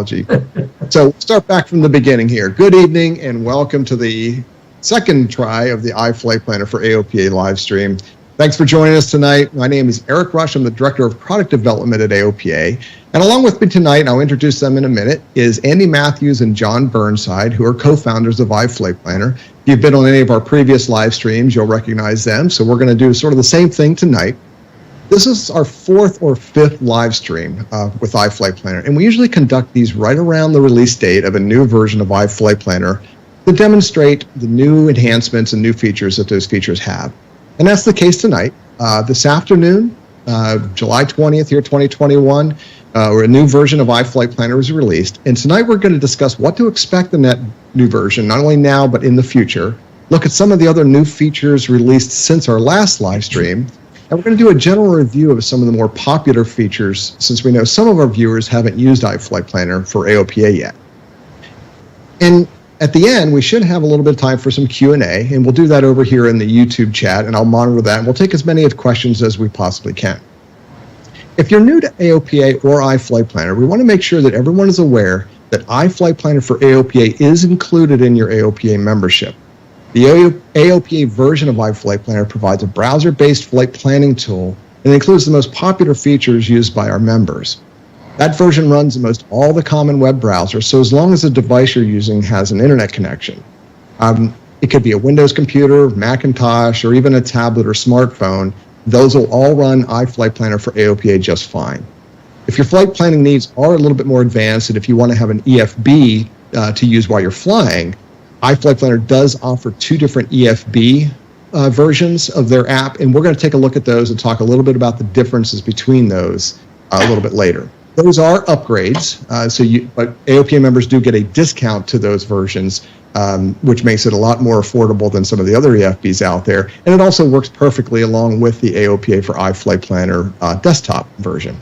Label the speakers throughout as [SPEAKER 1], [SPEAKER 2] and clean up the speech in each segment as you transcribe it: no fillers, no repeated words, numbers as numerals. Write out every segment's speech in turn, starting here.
[SPEAKER 1] So start back from the beginning here. Good evening and welcome to the second try of the iFlightplanner for AOPA live stream. Thanks for joining us tonight. My name is Eric Rush. I'm the Director of Product Development at AOPA. And along with me tonight, and I'll introduce them in a minute, is Andy Matthews and John Burnside, who are co-founders of iFlightplanner. If you've been on any of our previous live streams, you'll recognize them. So we're going to do sort of the same thing tonight. This is our fourth or fifth live stream with iFlightplanner, and we usually conduct these right around the release date of a new version of iFlightplanner to demonstrate the new enhancements and new features that those features have. And that's the case tonight. This afternoon, July 20th here, 2021, where a new version of iFlightplanner was released. And tonight we're going to discuss what to expect in that new version, not only now, but in the future. Look at some of the other new features released since our last live stream. And we're going to do a general review of some of the more popular features, since we know some of our viewers haven't used iFlightplanner for AOPA yet. And at the end, we should have a little bit of time for some Q&A, and we'll do that over here in the YouTube chat, and I'll monitor that, and we'll take as many questions as we possibly can. If you're new to AOPA or iFlightplanner, we want to make sure that everyone is aware that iFlightplanner for AOPA is included in your AOPA membership. The AOPA version of iFlightplanner provides a browser-based flight planning tool and includes the most popular features used by our members. That version runs in most all the common web browsers, so as long as the device you're using has an internet connection. It could be a Windows computer, Macintosh, or even a tablet or smartphone. Those will all run iFlightplanner for AOPA just fine. If your flight planning needs are a little bit more advanced, and if you want to have an EFB to use while you're flying, iFlightplanner does offer two different EFB versions of their app, and we're going to take a look at those and talk a little bit about the differences between those a little bit later. Those are upgrades, but AOPA members do get a discount to those versions, which makes it a lot more affordable than some of the other EFBs out there, and it also works perfectly along with the AOPA for iFlightplanner desktop version.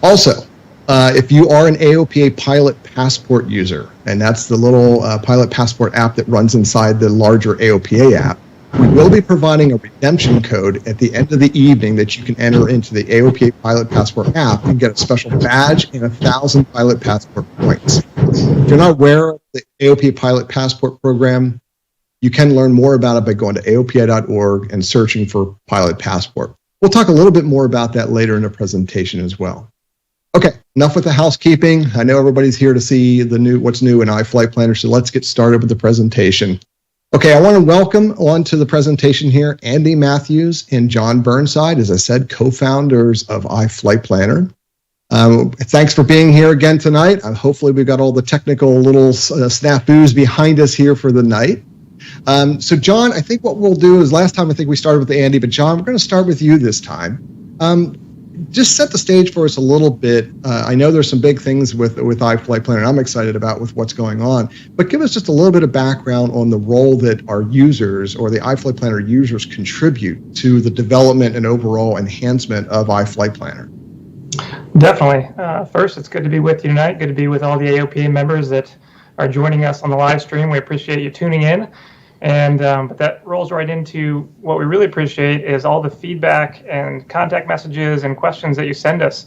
[SPEAKER 1] Also, if you are an AOPA Pilot Passport user, and that's the little Pilot Passport app that runs inside the larger AOPA app, we will be providing a redemption code at the end of the evening that you can enter into the AOPA Pilot Passport app and get a special badge and 1,000 Pilot Passport points. If you're not aware of the AOPA Pilot Passport program, you can learn more about it by going to aopa.org and searching for Pilot Passport. We'll talk a little bit more about that later in the presentation as well. Okay, enough with the housekeeping. I know everybody's here to see what's new in iFlightplanner, so let's get started with the presentation. Okay, I want to welcome onto the presentation here Andy Matthews and John Burnside, as I said, co-founders of iFlightplanner. Thanks for being here again tonight. Hopefully we've got all the technical little snafus behind us here for the night. So John, I think what we'll do is, last time I think we started with Andy, but John, we're going to start with you this time. Just set the stage for us a little bit. I know there's some big things with iFlightplanner, and I'm excited about with what's going on. But give us just a little bit of background on the role that our users or the iFlightplanner users contribute to the development and overall enhancement of iFlightplanner.
[SPEAKER 2] Definitely. First, it's good to be with you tonight. Good to be with all the AOPA members that are joining us on the live stream. We appreciate you tuning in. And but that rolls right into what we really appreciate is all the feedback and contact messages and questions that you send us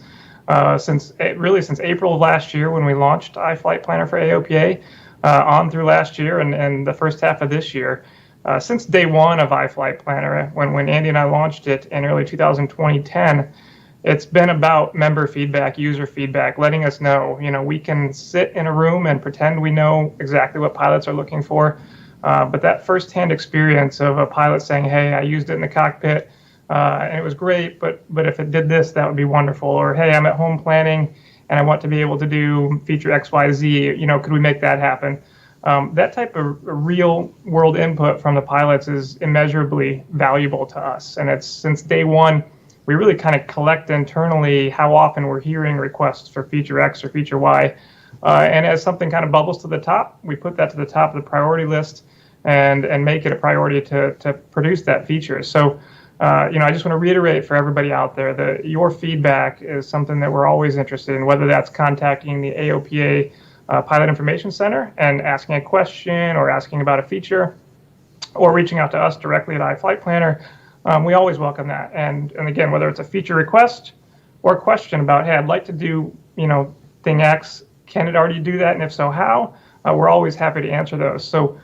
[SPEAKER 2] since April of last year, when we launched iFlightplanner for AOPA, on through last year and the first half of this year. Since day one of iFlightplanner, when Andy and I launched it in early 2010, it's been about member feedback, user feedback, letting us know, we can sit in a room and pretend we know exactly what pilots are looking for. But that first-hand experience of a pilot saying, hey, I used it in the cockpit and it was great, but if it did this, that would be wonderful. Or, hey, I'm at home planning and I want to be able to do feature XYZ, could we make that happen? That type of real-world input from the pilots is immeasurably valuable to us. And it's since day one, we really kind of collect internally how often we're hearing requests for feature X or feature Y. And as something kind of bubbles to the top, we put that to the top of the priority list and make it a priority to produce that feature. So, I just want to reiterate for everybody out there that your feedback is something that we're always interested in, whether that's contacting the AOPA Pilot Information Center and asking a question or asking about a feature, or reaching out to us directly at iFlightplanner. We always welcome that. And again, whether it's a feature request or a question about, hey, I'd like to do, thing X, can it already do that? And if so, how? We're always happy to answer those. So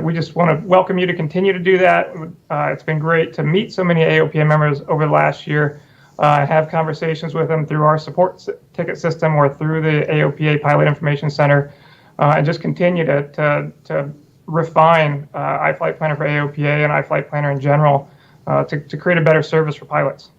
[SPEAKER 2] we just want to welcome you to continue to do that. It's been great to meet so many AOPA members over the last year, have conversations with them through our support ticket system or through the AOPA Pilot Information Center, and just continue to refine iFlightplanner for AOPA and iFlightplanner in general to create a better service for pilots.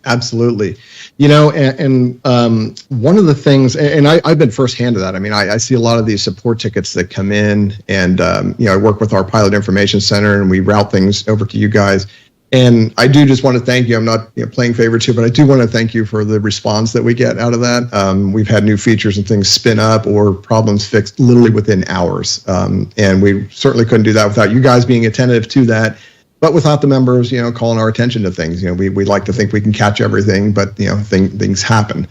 [SPEAKER 1] Absolutely. And one of the things, and I've been firsthand of that. I mean, I see a lot of these support tickets that come in, and, I work with our Pilot Information Center, and we route things over to you guys. And I do just want to thank you. I'm not playing favorites here, but I do want to thank you for the response that we get out of that. We've had new features and things spin up or problems fixed literally within hours. And we certainly couldn't do that without you guys being attentive to that. But without the members, calling our attention to things, we like to think we can catch everything, but things happen.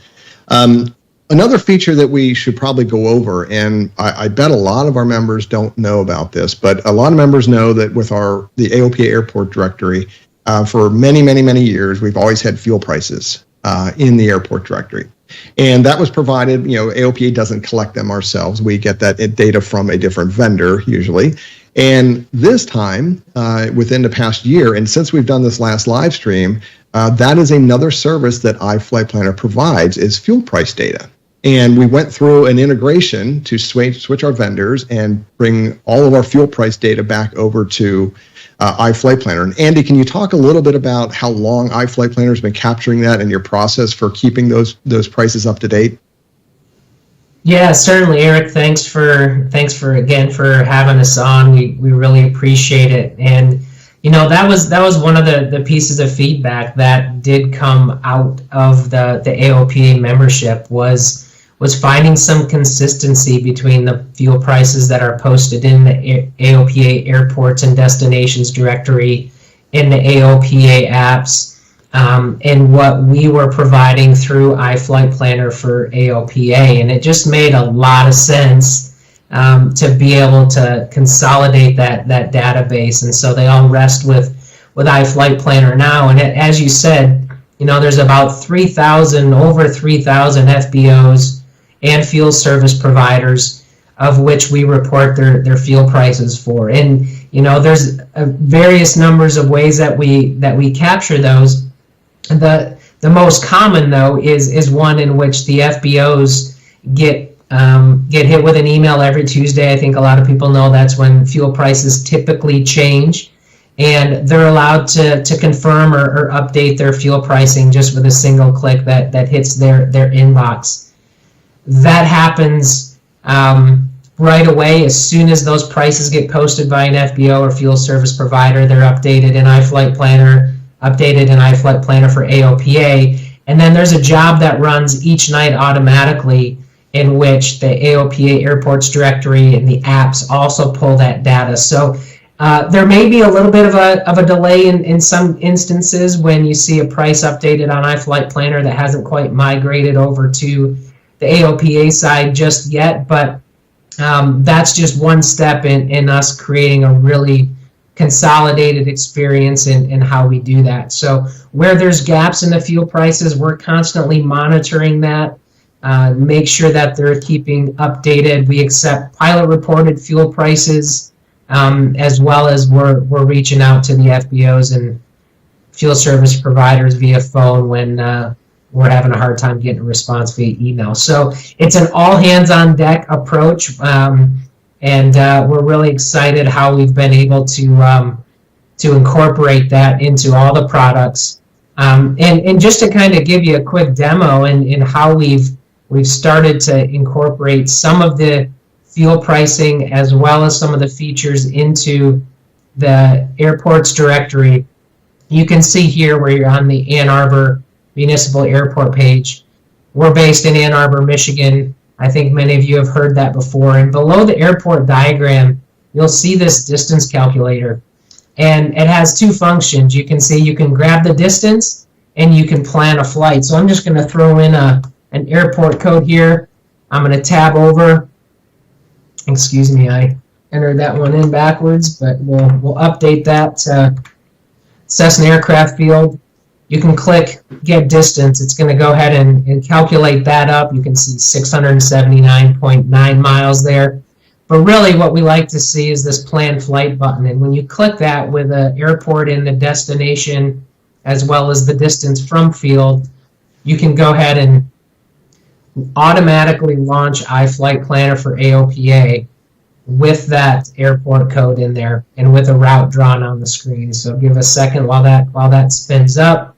[SPEAKER 1] Another feature that we should probably go over, and I bet a lot of our members don't know about this, but a lot of members know that with the AOPA Airport Directory, for many, many, many years, we've always had fuel prices in the airport directory. And that was provided, AOPA doesn't collect them ourselves. We get that data from a different vendor usually. And this time, within the past year, and since we've done this last live stream, that is another service that iFlightplanner provides, is fuel price data. And we went through an integration to switch our vendors and bring all of our fuel price data back over to iFlightplanner. And Andy, can you talk a little bit about how long iFlightplanner has been capturing that and your process for keeping those prices up to date?
[SPEAKER 3] Yeah, certainly, Eric. Thanks for again for having us on. We really appreciate it. And that was one of the pieces of feedback that did come out of the AOPA membership was finding some consistency between the fuel prices that are posted in the AOPA Airports and Destinations directory, in the AOPA apps, and what we were providing through iFlightplanner for AOPA. And it just made a lot of sense to be able to consolidate that database. And so they all rest with iFlightplanner now. And as you said, there's about over 3,000 FBOs and fuel service providers, of which we report their fuel prices for. And there's various numbers of ways that we capture those. The most common, though, is one in which the FBOs get hit with an email every Tuesday. I think a lot of people know that's when fuel prices typically change, and they're allowed to confirm or update their fuel pricing just with a single click that hits their inbox. That happens right away. As soon as those prices get posted by an FBO or fuel service provider, they're updated in iFlightplanner for AOPA. And then there's a job that runs each night automatically, in which the AOPA Airports directory and the apps also pull that data. So there may be a little bit of a delay in some instances when you see a price updated on iFlightplanner that hasn't quite migrated over to the AOPA side just yet, but that's just one step in us creating a really consolidated experience in how we do that. So where there's gaps in the fuel prices, we're constantly monitoring that, make sure that they're keeping updated. We accept pilot-reported fuel prices, as well as we're reaching out to the FBOs and fuel service providers via phone when we're having a hard time getting a response via email. So it's an all-hands-on-deck approach, and we're really excited how we've been able to incorporate that into all the products. And just to kind of give you a quick demo in how we've started to incorporate some of the fuel pricing as well as some of the features into the airports directory. You can see here where you're on the Ann Arbor Municipal Airport page. We're based in Ann Arbor, Michigan. I think many of you have heard that before. And below the airport diagram, you'll see this distance calculator. And it has two functions. You can see you can grab the distance and you can plan a flight. So I'm just going to throw in an airport code here. I'm going to tab over. Excuse me, I entered that one in backwards, but we'll update that to Cessna Aircraft Field. You can click get distance. It's going to go ahead and calculate that up. You can see 679.9 miles there. But really what we like to see is this planned flight button. And when you click that with an airport in the destination as well as the distance from field, you can go ahead and automatically launch iFlightplanner for AOPA with that airport code in there and with a route drawn on the screen. So give a second while that spins up.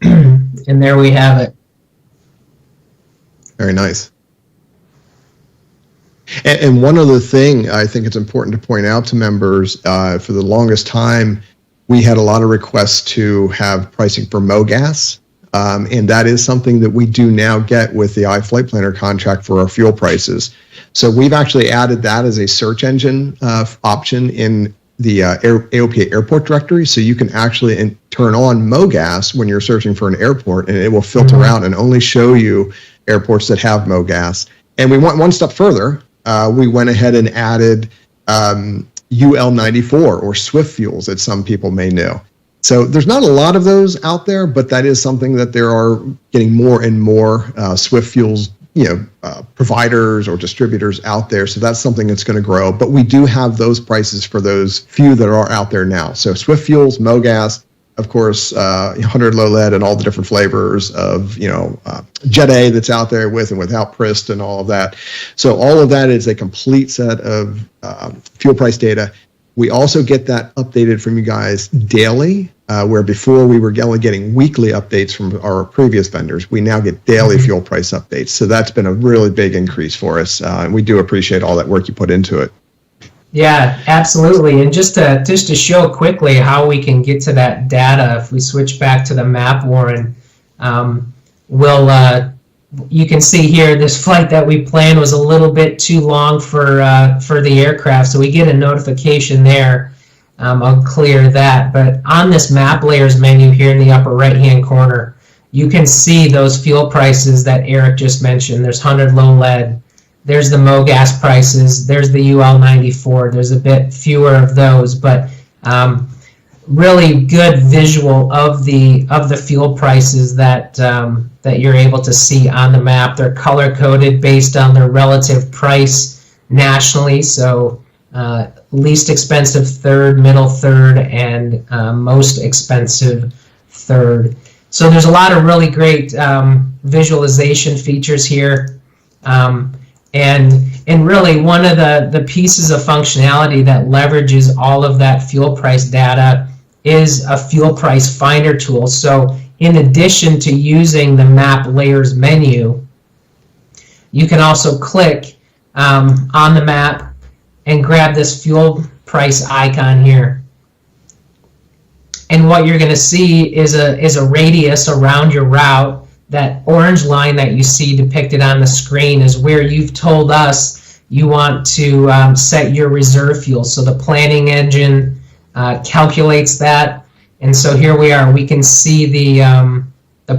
[SPEAKER 3] And there we have it.
[SPEAKER 1] Very nice. And one other thing I think it's important to point out to members, for the longest time, we had a lot of requests to have pricing for MoGas. And that is something that we do now get with the iFlightplanner contract for our fuel prices. So we've actually added that as a search engine option in the AOPA airport directory. So you can actually turn on MoGas when you're searching for an airport, and it will filter out and only show you airports that have MoGas. And we went one step further. We went ahead and added UL94 or Swift fuels that some people may know. So there's not a lot of those out there, but that is something that there are getting more and more Swift fuels, providers or distributors out there. So that's something that's going to grow. But we do have those prices for those few that are out there now. So Swift fuels, MoGas, of course, 100 low lead and all the different flavors of, Jet A that's out there with and without PRIST and all of that. So all of that is a complete set of fuel price data. We also get that updated from you guys daily, where before we were only getting weekly updates from our previous vendors. We now get daily fuel price updates. So that's been a really big increase for us. And we do appreciate all that work you put into it.
[SPEAKER 3] Yeah, absolutely. And just to show quickly how we can get to that data, if we switch back to the map, Warren, you can see here this flight that we planned was a little bit too long for the aircraft, so we get a notification there. I'll clear that. But on this map layers menu here in the upper right-hand corner, you can see those fuel prices that Eric just mentioned. There's 100 low lead. There's the MoGas prices. There's the UL94. There's a bit fewer of those, but really good visual of the fuel prices that you're able to see on the map. They're color coded based on their relative price nationally. So least expensive third, middle third, and most expensive third. So there's a lot of really great visualization features here. And really one of the pieces of functionality that leverages all of that fuel price data is a fuel price finder tool. So in addition to using the map layers menu, you can also click on the map and grab this fuel price icon here. And what you're going to see is a radius around your route. That orange line that you see depicted on the screen is where you've told us you want to set your reserve fuel. So the planning engine calculates that, and so here we are. We can see the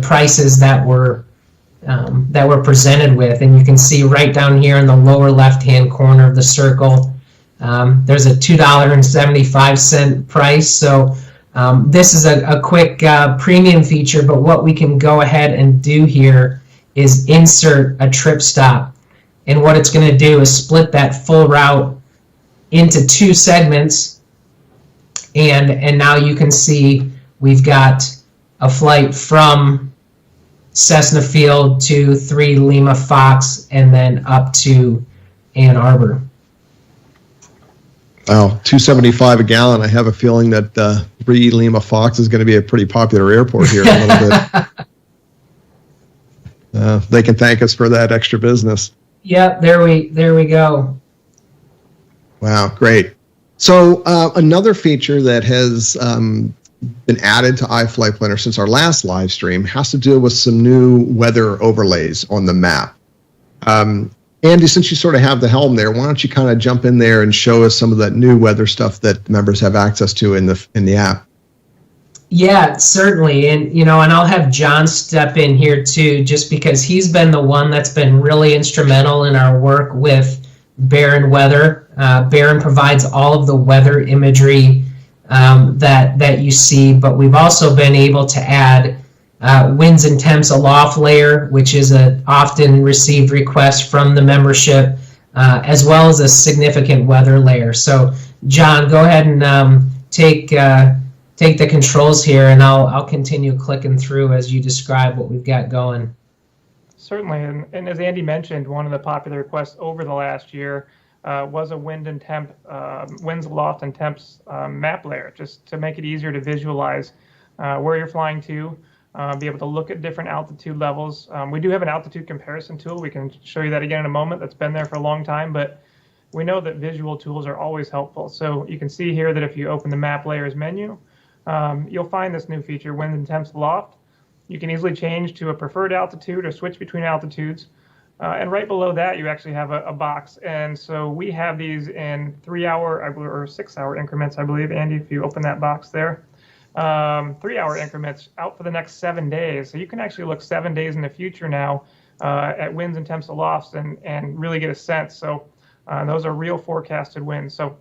[SPEAKER 3] prices that we're presented with, and you can see right down here in the lower left-hand corner of the circle, there's a $2.75 price. So this is a quick premium feature, but what we can go ahead and do here is insert a trip stop. And what it's going to do is split that full route into two segments. And now you can see we've got a flight from Cessna Field to 3 Lima Fox and then up to Ann Arbor.
[SPEAKER 1] Wow, $2.75 a gallon. I have a feeling that 3 Lima Fox is going to be a pretty popular airport here in a little bit. They can thank us for that extra business.
[SPEAKER 3] Yep, there we go.
[SPEAKER 1] Wow, great. So another feature that has been added to iFlightplanner since our last live stream has to do with some new weather overlays on the map. Andy, since you sort of have the helm there, why don't you kind of jump in there and show us some of that new weather stuff that members have access to in the app?
[SPEAKER 3] Yeah, certainly. And and I'll have John step in here too, just because he's been the one that's been really instrumental in our work with Barron Weather. Barron provides all of the weather imagery that you see, but we've also been able to add winds and temps aloft layer, which is an often received request from the membership, as well as a significant weather layer. So John, go ahead and take the controls here, and I'll continue clicking through as you describe what we've got going.
[SPEAKER 2] Certainly, and as Andy mentioned, one of the popular requests over the last year was a wind and temp, winds aloft and temps map layer, just to make it easier to visualize where you're flying to, be able to look at different altitude levels. We do have an altitude comparison tool. We can show you that again in a moment. That's been there for a long time, but we know that visual tools are always helpful. So you can see here that if you open the map layers menu, you'll find this new feature, wind and temps aloft. You can easily change to a preferred altitude or switch between altitudes. And right below that, you actually have a box. And so we have these in 3-hour or 6-hour increments, I believe, Andy, if you open that box there. 3-hour increments out for the next 7 days. So you can actually look 7 days in the future now at winds and temps alofts and really get a sense. So those are real forecasted winds. So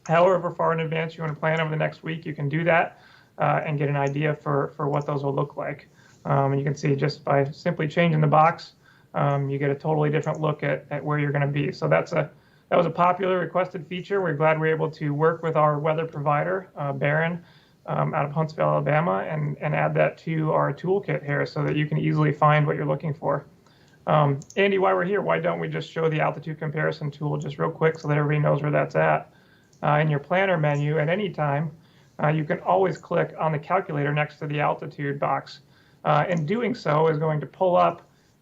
[SPEAKER 2] however far in advance you want to plan over the next week, you can do that. And get an idea for what those will look like. And you can see just by simply changing the box, you get a totally different look at where you're going to be. So that was a popular requested feature. We're glad we're able to work with our weather provider, Barron, out of Huntsville, Alabama, and add that to our toolkit here so that you can easily find what you're looking for. Andy, while we're here, why don't we just show the altitude comparison tool just real quick so that everybody knows where that's at. In your planner menu at any time, you can always click on the calculator next to the altitude box. And doing so is going to pull up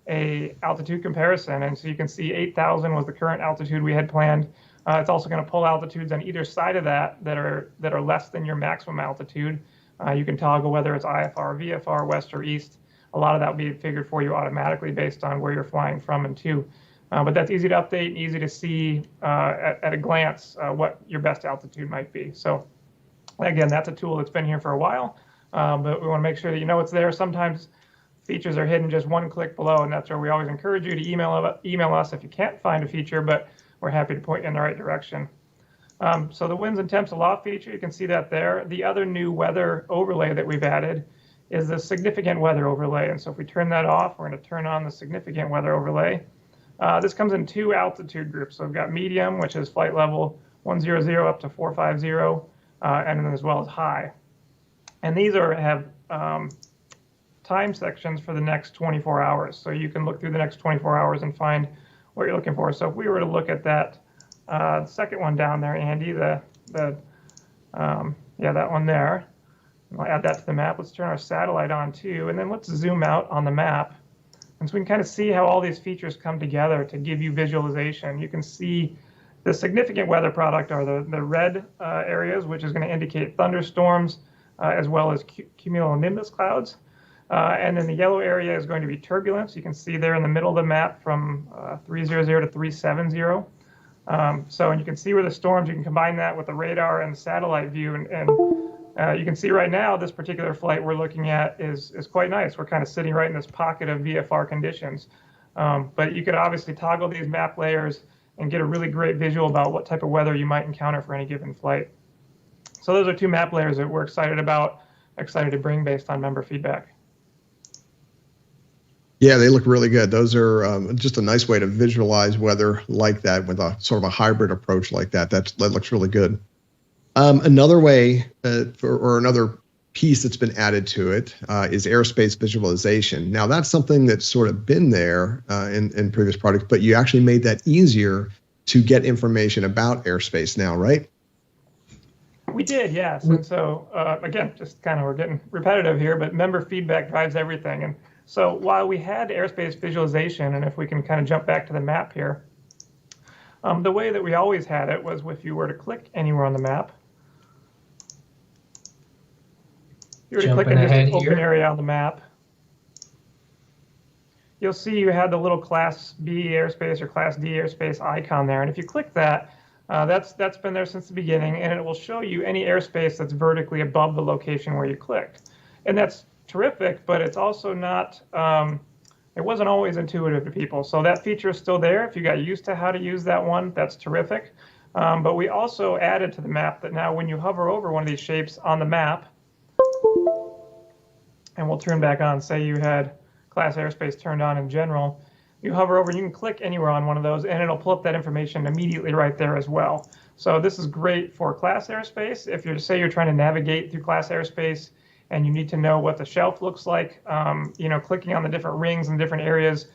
[SPEAKER 2] a altitude comparison. And so you can see 8,000 was the current altitude we had planned. It's also going to pull altitudes on either side of that are less than your maximum altitude. You can toggle whether it's IFR, VFR, west or east. A lot of that will be figured for you automatically based on where you're flying from and to. But that's easy to update and easy to see at a glance what your best altitude might be. So again, that's a tool that's been here for a while, but we want to make sure that you know it's there. Sometimes features are hidden just one click below, and that's where we always encourage you to email us if you can't find a feature, but we're happy to point you in the right direction. So the winds and temps aloft feature, you can see that there. The other new weather overlay that we've added is the significant weather overlay. And so if we turn that off, we're going to turn on the significant weather overlay. This comes in 2 altitude groups. So we've got medium, which is flight level 100 up to 450. And then as well as high. And these have time sections for the next 24 hours. So you can look through the next 24 hours and find what you're looking for. So if we were to look at that second one down there, Andy, that one there, I'll add that to the map. Let's turn our satellite on too, and then let's zoom out on the map. And so we can kind of see how all these features come together to give you visualization. You can see the significant weather product are the red areas, which is going to indicate thunderstorms, as well as cumulonimbus clouds. And then the yellow area is going to be turbulence. You can see there in the middle of the map from 300 to 370. And you can see where the storms, you can combine that with the radar and the satellite view. And you can see right now, this particular flight we're looking at is quite nice. We're kind of sitting right in this pocket of VFR conditions. But you could obviously toggle these map layers and get a really great visual about what type of weather you might encounter for any given flight. So those are 2 map layers that we're excited to bring based on member feedback.
[SPEAKER 1] Yeah, they look really good. Those are just a nice way to visualize weather like that with a sort of a hybrid approach like that. That looks really good. Another way or another piece that's been added to it is airspace visualization. Now that's something that's sort of been there in previous products, but you actually made that easier to get information about airspace now, right?
[SPEAKER 2] We did, yes. And so again, just kind of we're getting repetitive here, but member feedback drives everything. And so while we had airspace visualization, and if we can kind of jump back to the map here, the way that we always had it was if you were to click anywhere on the map, if you were to click in this open area on the map, you'll see you had the little Class B airspace or Class D airspace icon there. And if you click that, that's been there since the beginning, and it will show you any airspace that's vertically above the location where you clicked. And that's terrific, but it's also not, it wasn't always intuitive to people. So that feature is still there. If you got used to how to use that one, that's terrific. But we also added to the map that now when you hover over one of these shapes on the map, and we'll turn back on, say you had class airspace turned on in general, you hover over and you can click anywhere on one of those and it'll pull up that information immediately right there as well. So this is great for class airspace. If you're trying to navigate through class airspace and you need to know what the shelf looks like, clicking on the different rings and different areas,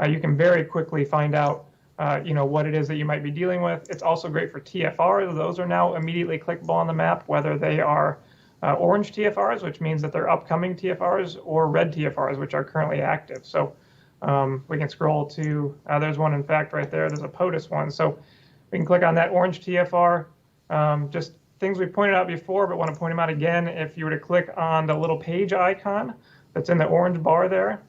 [SPEAKER 2] you can very quickly find out what it is that you might be dealing with. It's also great for TFRs. Those are now immediately clickable on the map, whether they are orange TFRs, which means that they're upcoming TFRs, or red TFRs, which are currently active. So we can scroll to, there's one in fact right there, there's a POTUS one. So we can click on that orange TFR, just things we pointed out before, but want to point them out again. If you were to click on the little page icon that's in the orange bar there,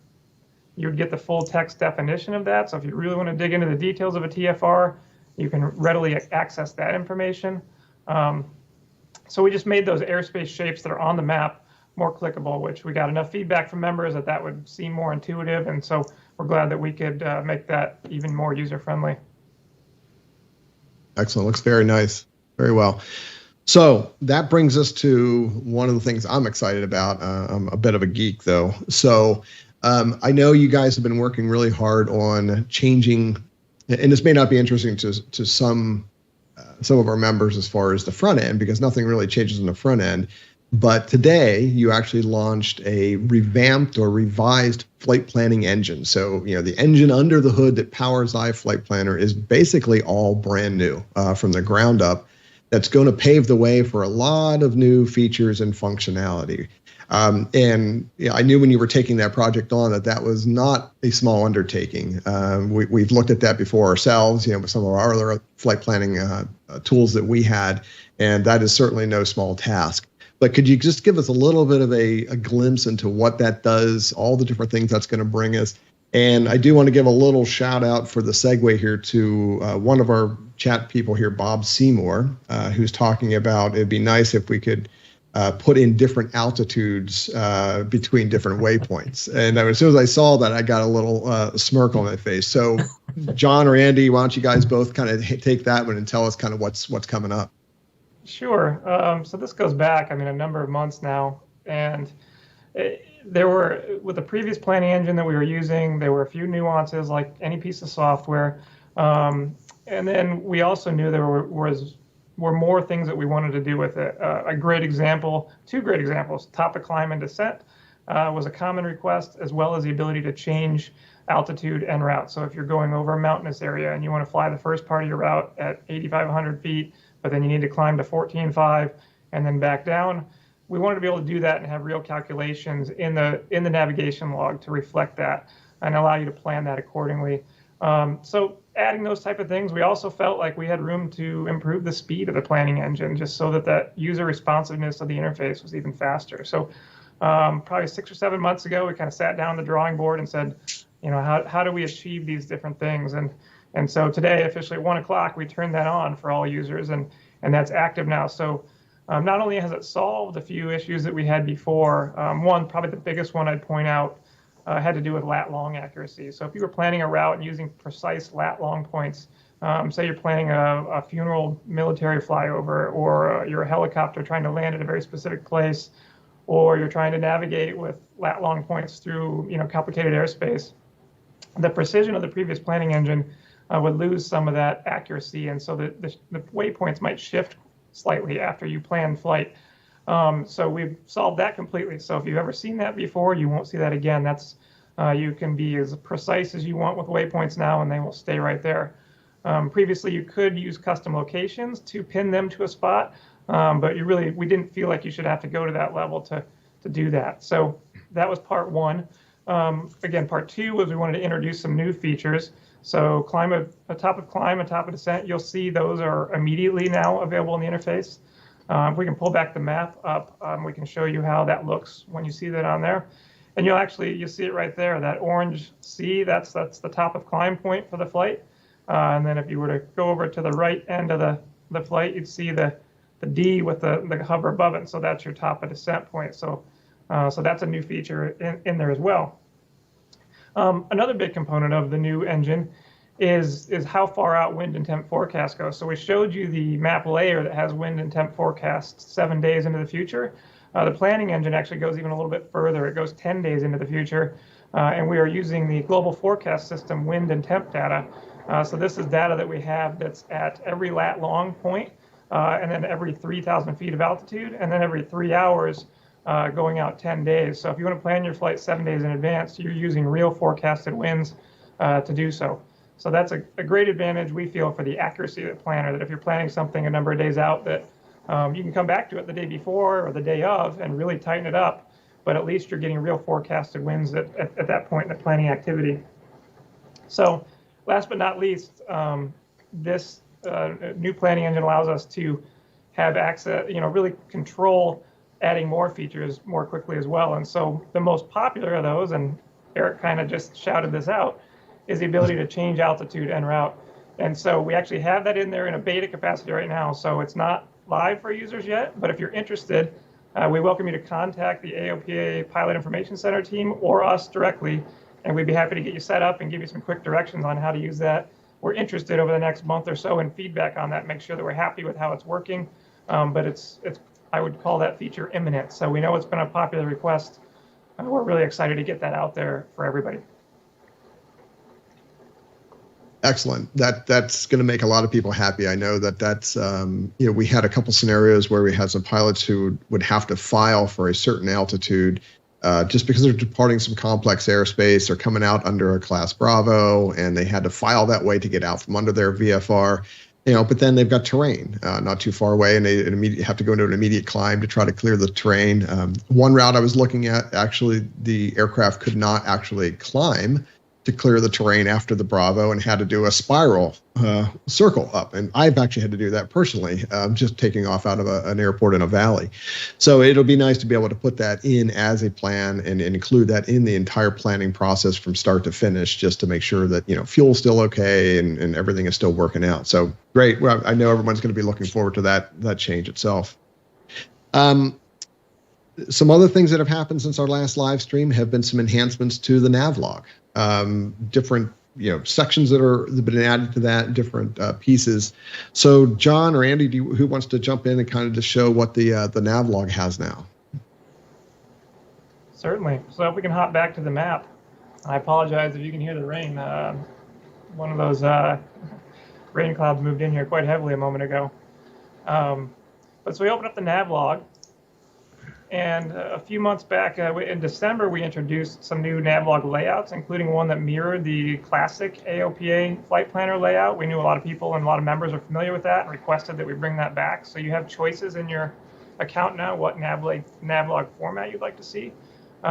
[SPEAKER 2] you would get the full text definition of that. So if you really want to dig into the details of a TFR, you can readily access that information. So we just made those airspace shapes that are on the map more clickable, which we got enough feedback from members that would seem more intuitive. And so we're glad that we could make that even more user-friendly.
[SPEAKER 1] Excellent. Looks very nice. Very well. So that brings us to one of the things I'm excited about. I'm a bit of a geek, though. So I know you guys have been working really hard on changing, and this may not be interesting to some of our members as far as the front end, because nothing really changes on the front end. But today you actually launched a revamped or revised flight planning engine. So, the engine under the hood that powers iFlightplanner is basically all brand new from the ground up. That's going to pave the way for a lot of new features and functionality. And I knew when you were taking that project on that was not a small undertaking. We've looked at that before ourselves, with some of our other flight planning tools that we had, and that is certainly no small task. But could you just give us a little bit of a glimpse into what that does, all the different things that's going to bring us? And I do want to give a little shout out for the segue here to one of our chat people here, Bob Seymour, who's talking about it'd be nice if we could put in different altitudes between different waypoints. And as soon as I saw that, I got a little smirk on my face. So John or Andy, why don't you guys both kind of take that one and tell us kind of what's coming up?
[SPEAKER 2] Sure. So this goes back, a number of months now. And there were, with the previous planning engine that we were using, there were a few nuances like any piece of software. And then we also knew there were more things that we wanted to do with it. A great example, two great examples, top of climb and descent was a common request, as well as the ability to change altitude and route. So if you're going over a mountainous area and you want to fly the first part of your route at 8,500 feet, but then you need to climb to 14,500 and then back down, we wanted to be able to do that and have real calculations in the navigation log to reflect that and allow you to plan that accordingly. So adding those type of things, we also felt like we had room to improve the speed of the planning engine, just so that user responsiveness of the interface was even faster. So probably 6 or 7 months ago, we kind of sat down on the drawing board and said, how do we achieve these different things? And so today, officially at 1 o'clock, we turned that on for all users, and that's active now. So not only has it solved a few issues that we had before, one, probably the biggest one I'd point out, had to do with lat long accuracy. So if you were planning a route and using precise lat long points, say you're planning a funeral military flyover, or you're a helicopter trying to land at a very specific place, or you're trying to navigate with lat long points through complicated airspace, the precision of the previous planning engine would lose some of that accuracy, and so the waypoints might shift slightly after you plan flight. So we've solved that completely. So if you've ever seen that before, you won't see that again. That's you can be as precise as you want with waypoints now, and they will stay right there. Previously, you could use custom locations to pin them to a spot, but we didn't feel like you should have to go to that level to do that. So that was part one. Again, part two was we wanted to introduce some new features. So a top of descent, you'll see those are immediately now available in the interface. If we can pull back the map up, we can show you how that looks when you see that on there. And you'll see it right there, that orange C, that's the top of climb point for the flight. And then if you were to go over to the right end of the flight, you'd see the D with the hover above it. So that's your top of descent point. So that's a new feature in there as well. Another big component of the new engine is how far out wind and temp forecast goes. So we showed you the map layer that has wind and temp forecasts 7 days into the future. The planning engine actually goes even a little bit further. It goes 10 days into the future, and we are using the global forecast system wind and temp data. So this is data that we have that's at every lat long point, and then every 3,000 feet of altitude, and then every 3 hours going out 10 days. So if you want to plan your flight 7 days in advance, you're using real forecasted winds to do so. So that's a great advantage, we feel, for the accuracy of the planner, that if you're planning something a number of days out, that you can come back to it the day before or the day of and really tighten it up, but at least you're getting real forecasted winds at that point in the planning activity. So last but not least, this new planning engine allows us to have access, really control adding more features more quickly as well. And so the most popular of those, and Eric kind of just shouted this out, is the ability to change altitude en route. And so we actually have that in there in a beta capacity right now. So it's not live for users yet, but if you're interested, we welcome you to contact the AOPA Pilot Information Center team or us directly, and we'd be happy to get you set up and give you some quick directions on how to use that. We're interested over the next month or so in feedback on that, make sure that we're happy with how it's working. But it's I would call that feature imminent. So we know it's been a popular request. We're really excited to get that out there for everybody.
[SPEAKER 1] Excellent. That's going to make a lot of people happy. I know that's we had a couple scenarios where we had some pilots who would have to file for a certain altitude just because they're departing some complex airspace or coming out under a class Bravo, and they had to file that way to get out from under their VFR. But then they've got terrain not too far away, and they immediately have to go into an immediate climb to try to clear the terrain. One route I was looking at, actually, the aircraft could not actually climb to clear the terrain after the Bravo and had to do a spiral circle up. And I've actually had to do that personally, just taking off out of an airport in a valley. So it'll be nice to be able to put that in as a plan and include that in the entire planning process from start to finish, just to make sure that, fuel's still okay and everything is still working out. So great. Well, I know everyone's going to be looking forward to that change itself. Some other things that have happened since our last live stream have been some enhancements to the nav log. Different sections that have been added to that, different pieces. So John or Andy, who wants to jump in and kind of just show what the nav log has now?
[SPEAKER 2] Certainly. So if we can hop back to the map. I apologize if you can hear the rain. One of those rain clouds moved in here quite heavily a moment ago. But so we open up the nav log. And a few months back, in December, we introduced some new navlog layouts, including one that mirrored the classic AOPA flight planner layout. We knew a lot of people and a lot of members are familiar with that and requested that we bring that back. So you have choices in your account now what navlog format you'd like to see.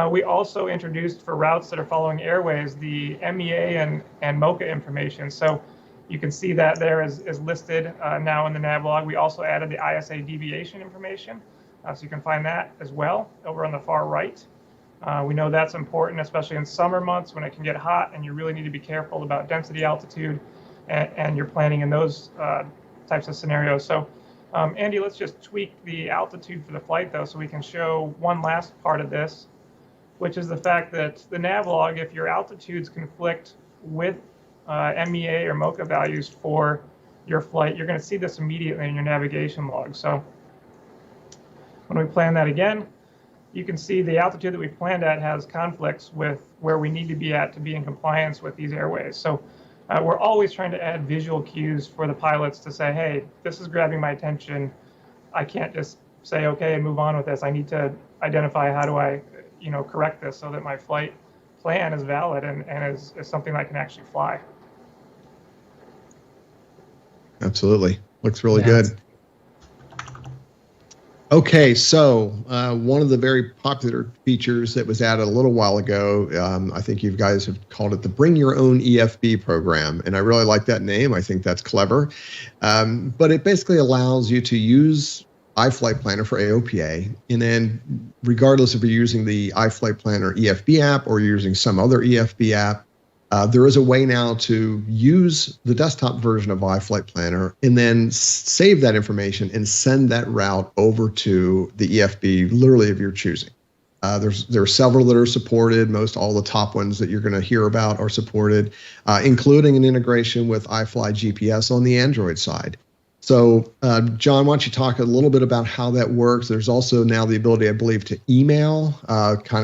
[SPEAKER 2] We also introduced, for routes that are following airways, the MEA and MOCA information. So you can see that there is listed now in the navlog. We also added the ISA deviation information. So you can find that as well over on the far right. We know that's important, especially in summer months when it can get hot and you really need to be careful about density, altitude, and you're planning in those types of scenarios. So Andy, let's just tweak the altitude for the flight though, so we can show one last part of this, which is the fact that the navlog, if your altitudes conflict with MEA or MOCA values for your flight, you're going to see this immediately in your navigation log. So when we plan that again, you can see the altitude that we planned at has conflicts with where we need to be at to be in compliance with these airways. So we're always trying to add visual cues for the pilots to say, hey, this is grabbing my attention. I can't just say, okay, and move on with this. I need to identify how do I, correct this so that my flight plan is valid and is something that I can actually fly.
[SPEAKER 1] Absolutely. Looks really good. Okay, so one of the very popular features that was added a little while ago, I think you guys have called it the Bring Your Own EFB program, and I really like that name. I think that's clever. But it basically allows you to use iFlightplanner for AOPA, and then regardless if you're using the iFlightplanner EFB app or you're using some other EFB app, there is a way now to use the desktop version of iFlightplanner and then save that information and send that route over to the EFB, literally of your choosing. There are several that are supported. Most all the top ones that you're going to hear about are supported, including an integration with iFly GPS on the Android side. So, John, why don't you talk a little bit about how that works? There's also now the ability, I believe, to email,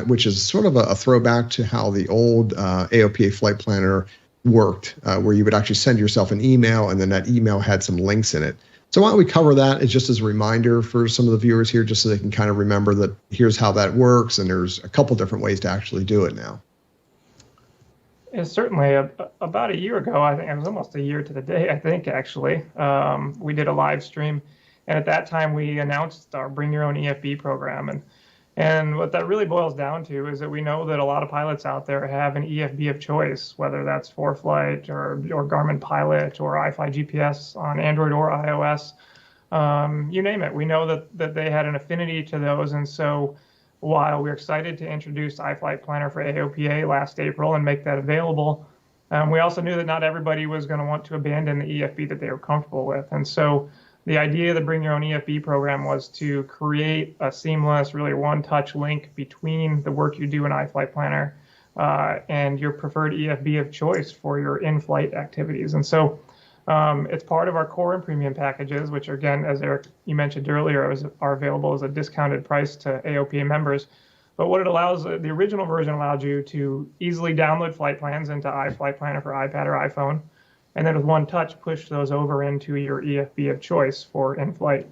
[SPEAKER 1] which is sort of a throwback to how the old AOPA Flight Planner worked, where you would actually send yourself an email, and then that email had some links in it. So why don't we cover that just as a reminder for some of the viewers here, just so they can kind of remember that here's how that works, and there's a couple different ways to actually do it now.
[SPEAKER 2] It's certainly about a year ago. I think it was almost a year to the day. I think actually, we did a live stream, and at that time we announced our Bring Your Own EFB program. And what that really boils down to is that we know that a lot of pilots out there have an EFB of choice, whether that's ForeFlight or Garmin Pilot or iFly GPS on Android or iOS, you name it. We know that they had an affinity to those, and so while we're excited to introduce iFlightplanner for AOPA last April and make that available, we also knew that not everybody was going to want to abandon the EFB that they were comfortable with. And so the idea of the Bring Your Own EFB program was to create a seamless, really one-touch link between the work you do in iFlightplanner and your preferred EFB of choice for your in-flight activities. And so it's part of our core and premium packages, which again, as Eric, you mentioned earlier, are available as a discounted price to AOPA members. But what it allows, the original version allowed you to easily download flight plans into iFlightplanner for iPad or iPhone, and then with one touch, push those over into your EFB of choice for in-flight.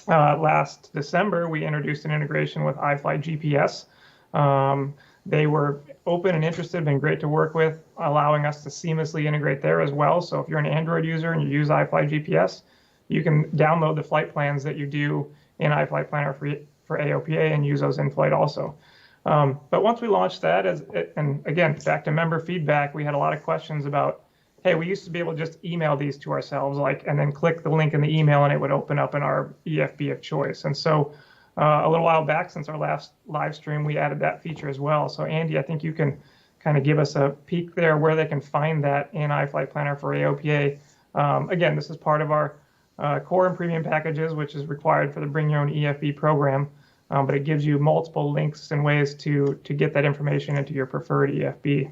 [SPEAKER 2] Last December, we introduced an integration with iFlight GPS. They were open and interested, been great to work with, allowing us to seamlessly integrate there as well. So if you're an Android user and you use iFlight GPS, you can download the flight plans that you do in iFlightplanner for AOPA and use those in flight also. But once we launched that, and again, back to member feedback, we had a lot of questions about, hey, we used to be able to just email these to ourselves, and then click the link in the email and it would open up in our EFB of choice. And so a little while back, since our last live stream, we added that feature as well. So Andy, I think you can kind of give us a peek there where they can find that in iFlightplanner for AOPA. Again, this is part of our core and premium packages, which is required for the Bring Your Own EFB program, but it gives you multiple links and ways to get that information into your preferred EFB.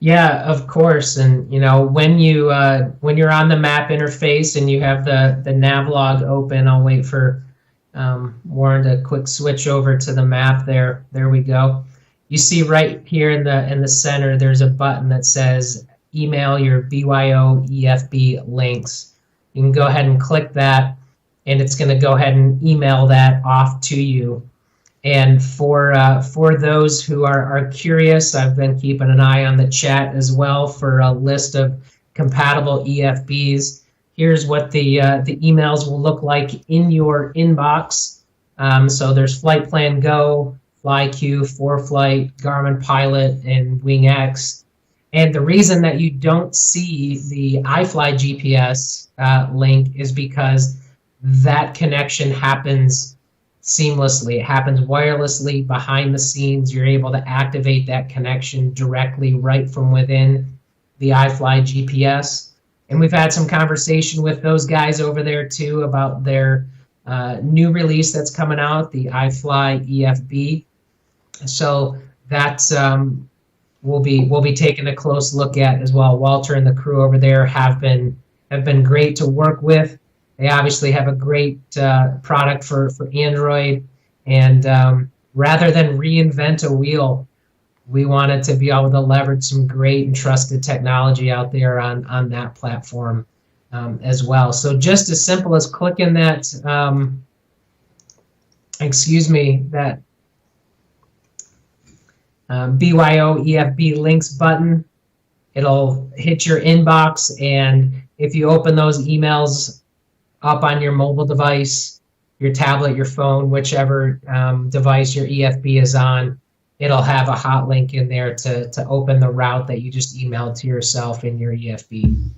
[SPEAKER 3] Yeah, of course. And when you're on the map interface and you have the nav log open, I'll wait for Warren to quick switch over to the map there. There we go. You see right here in the center, there's a button that says email your BYO EFB links. You can go ahead and click that, and it's going to go ahead and email that off to you. And for those who are curious, I've been keeping an eye on the chat as well for a list of compatible EFBs. Here's what the emails will look like in your inbox. So there's Flight Plan Go, FlyQ, ForeFlight, Garmin Pilot, and WingX. And the reason that you don't see the iFly GPS link is because that connection happens seamlessly. It happens wirelessly behind the scenes. You're able to activate that connection directly right from within the iFly GPS. And we've had some conversation with those guys over there too about their new release that's coming out, the iFly EFB. So that's we'll be taking a close look at as well. Walter and the crew over there have been great to work with. They obviously have a great product for Android, and rather than reinvent a wheel, we wanted to be able to leverage some great and trusted technology out there on that platform as well. So just as simple as clicking that, that BYO EFB links button, it'll hit your inbox, and if you open those emails up on your mobile device, your tablet, your phone, whichever device your EFB is on, it'll have a hot link in there to open the route that you just emailed to yourself in your EFB.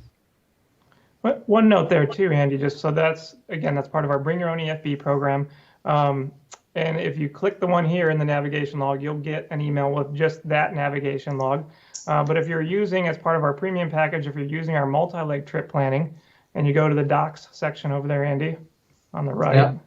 [SPEAKER 2] One note there too, Andy, just so that's part of our Bring Your Own EFB program. And if you click the one here in the navigation log, you'll get an email with just that navigation log. But if you're using, as part of our premium package, if you're using our multi-leg trip planning, and you go to the docs section over there, Andy, on the right. Yep.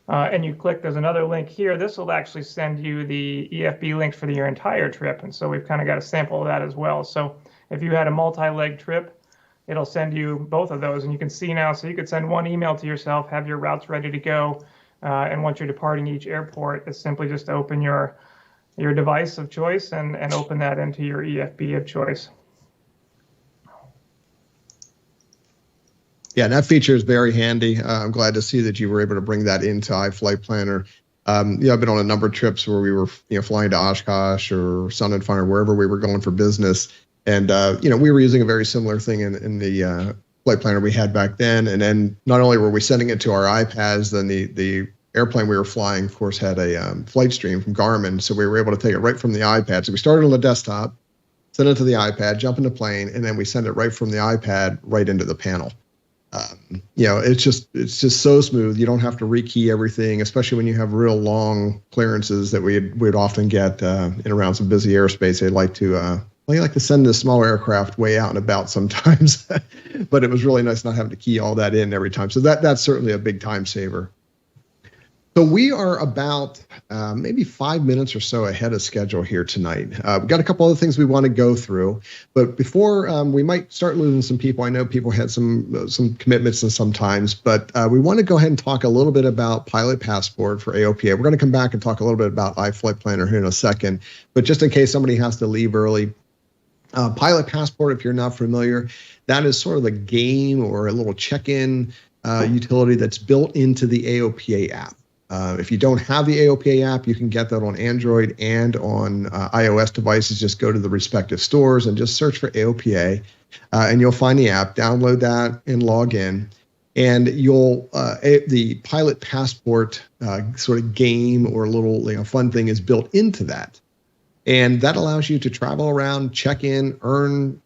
[SPEAKER 2] and you click, there's another link here. This will actually send you the EFB links for your entire trip. And so we've kind of got a sample of that as well. So if you had a multi-leg trip, it'll send you both of those. And you can see now, so you could send one email to yourself, have your routes ready to go. And once you're departing each airport, it's simply just open your device of choice and open that into your EFB of choice.
[SPEAKER 1] Yeah, and that feature is very handy. I'm glad to see that you were able to bring that into iFlightplanner. I've been on a number of trips where we were, flying to Oshkosh or Sun and Fun or wherever we were going for business, and we were using a very similar thing in the flight planner we had back then. And then not only were we sending it to our iPads, then the airplane we were flying, of course, had a Livestream from Garmin, so we were able to take it right from the iPad. So we started on the desktop, send it to the iPad, jump in the plane, and then we send it right from the iPad right into the panel. It's just so smooth. You don't have to rekey everything, especially when you have real long clearances that we'd often get in around some busy airspace. They like to send the smaller aircraft way out and about sometimes, but it was really nice not having to key all that in every time. So that's certainly a big time saver. So we are about maybe 5 minutes or so ahead of schedule here tonight. We've got a couple other things we want to go through, but before we might start losing some people. I know people had some commitments and sometimes, but we want to go ahead and talk a little bit about Pilot Passport for AOPA. We're going to come back and talk a little bit about iFlightplanner here in a second, but just in case somebody has to leave early, Pilot Passport, if you're not familiar, that is sort of a game or a little check-in utility that's built into the AOPA app. If you don't have the AOPA app, you can get that on Android and on iOS devices. Just go to the respective stores and just search for AOPA, and you'll find the app. Download that and log in, and you'll the Pilot Passport sort of game or little fun thing is built into that, and that allows you to travel around, check in, earn